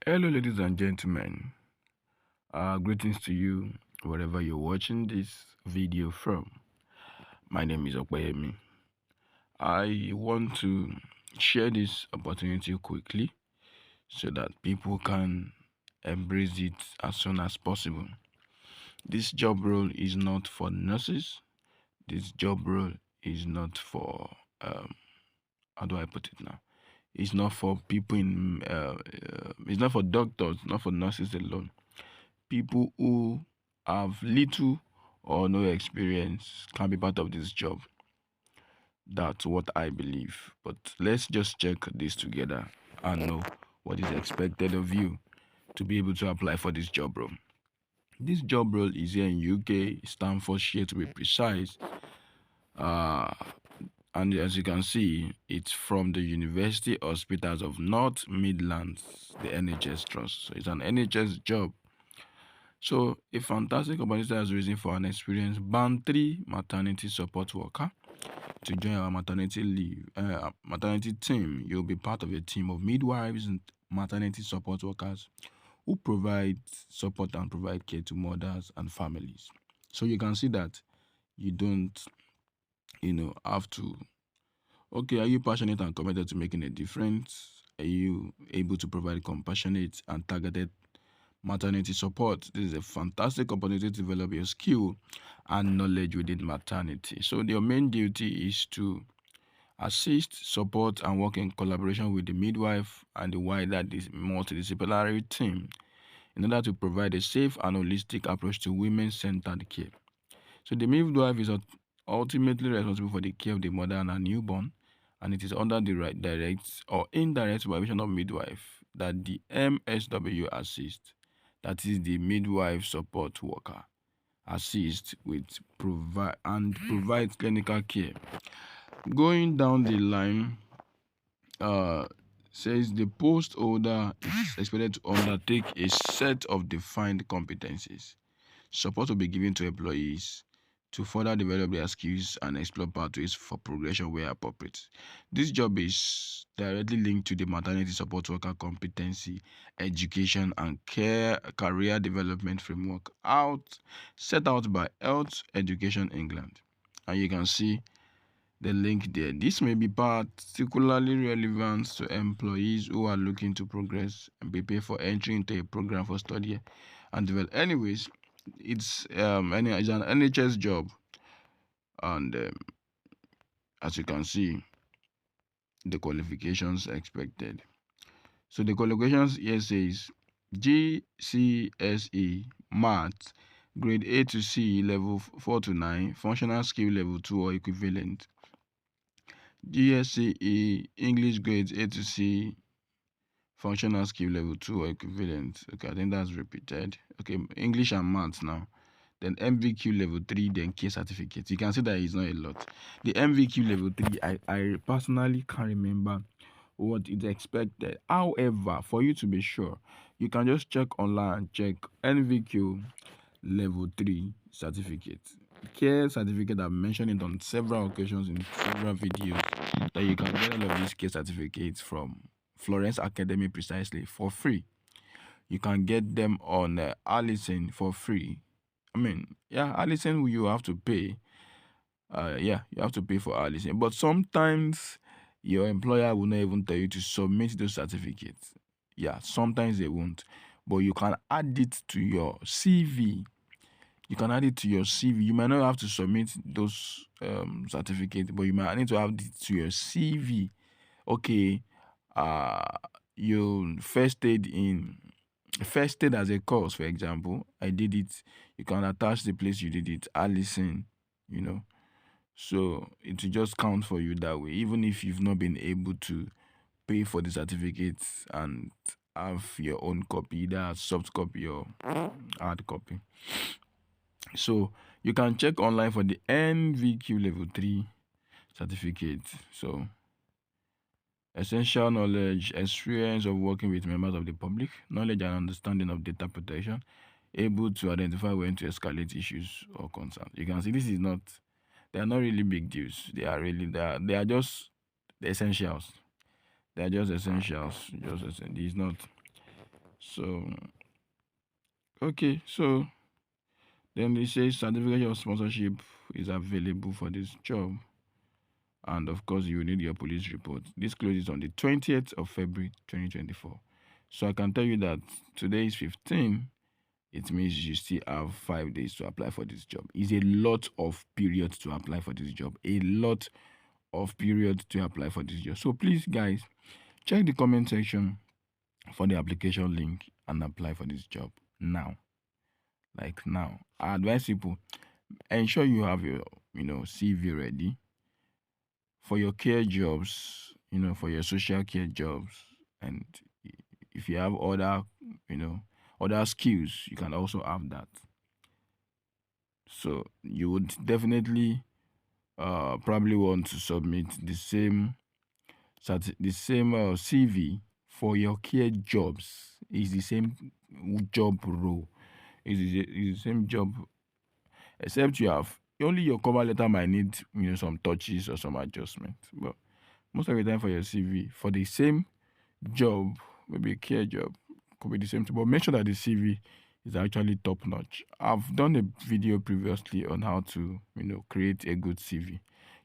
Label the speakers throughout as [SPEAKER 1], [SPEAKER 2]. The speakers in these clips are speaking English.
[SPEAKER 1] Hello, ladies and gentlemen. Greetings to you wherever you're watching this video from. My name is Okpayemi. I want to share this opportunity quickly so that people can embrace it as soon as possible. This job role is not for nurses. This job role is not for, how do I put it now? It's not for people it's not for doctors, not for nurses alone. People who have little or no experience can be part of this job. That's what I believe. But let's just check this together and know what is expected of you to be able to apply for this job role. This job role is here in UK, Staffordshire to be precise. And as you can see, it's from the University Hospitals of North Midlands, the NHS Trust. So it's an NHS job. So a fantastic opportunity has risen for an experienced Band 3 maternity support worker to join our maternity team. You'll be part of a team of midwives and maternity support workers who provide support and provide care to mothers and families. So you can see that you don't, have to. Okay, are you passionate and committed to making a difference? Are you able to provide compassionate and targeted maternity support? This is a fantastic opportunity to develop your skill and knowledge within maternity. So your main duty is to assist, support, and work in collaboration with the midwife and the wider multidisciplinary team in order to provide a safe and holistic approach to women-centered care. So the midwife is ultimately responsible for the care of the mother and her newborn, and it is under the right direct or indirect supervision of midwife that the MSW assists, that is the midwife support worker, assist with provide clinical care. Going down the line, says the post holder is expected to undertake a set of defined competencies. Support will be given to employees to further develop their skills and explore pathways for progression where appropriate. This job is directly linked to the maternity support worker competency, education, and career development framework set out by Health Education England. And you can see the link there. This may be particularly relevant to employees who are looking to progress and prepare for entry into a program for study and develop. Anyways, it's an NHS job, and as you can see, the qualifications expected. So the qualifications here says GCSE Maths grade A to C level 4 to 9, functional skill level 2 or equivalent. GSCE English grades A to C, functional skill level 2 or equivalent. Okay, I think that's repeated. Okay, English and maths now. Then MVQ level 3, then K certificate. You can see that it's not a lot. The MVQ level 3, I personally can't remember what is expected. However, for you to be sure, you can just check online and check NVQ level 3 certificate. Care certificate, I've mentioned it on several occasions in several videos, that you can get all of these care certificates from Florence Academy precisely for free. You can get them on Allison for free. Allison, you have to pay. You have to pay for Allison. But sometimes your employer will not even tell you to submit those certificates. Yeah, sometimes they won't. But you can add it to your CV. You can add it to your CV. You might not have to submit those certificates, but you might need to add it to your CV. Okay, you first aid as a course, for example. I did it. You can attach the place you did it. Allison, So it will just count for you that way, even if you've not been able to pay for the certificates and have your own copy, either soft copy or hard copy. So you can check online for the NVQ level 3 certificate. So essential knowledge, experience of working with members of the public, knowledge and understanding of data protection, able to identify when to escalate issues or concerns. You can see they are not really big deals. They are just the essentials. They are just essentials. It's not. So okay, so then they say certificate of sponsorship is available for this job. And of course, you will need your police report. This closes on the 20th of February 2024. So I can tell you that today is 15. It means you still have 5 days to apply for this job. It's a lot of period to apply for this job. A lot of period to apply for this job. So please, guys, check the comment section for the application link and apply for this job now. Like now. I advise people, ensure you have your CV ready for your care jobs, for your social care jobs. And if you have other, other skills, you can also have that. So you would definitely probably want to submit the same CV for your care jobs. It's the same job role. It's the same job, except you have only your cover letter might need some touches or some adjustments. But most of the time for your CV, for the same job, maybe a care job, could be the same thing. But make sure that the CV is actually top notch. I've done a video previously on how to, create a good CV.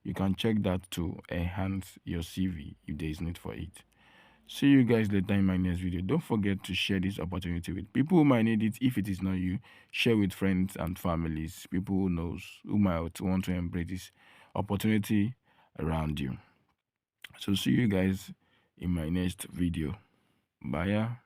[SPEAKER 1] You can check that to enhance your CV if there is need for it. See you guys later in my next video. Don't forget to share this opportunity with people who might need it. If it is not you, share with friends and families, people who might want to embrace this opportunity around you. So see you guys in my next video. Bye.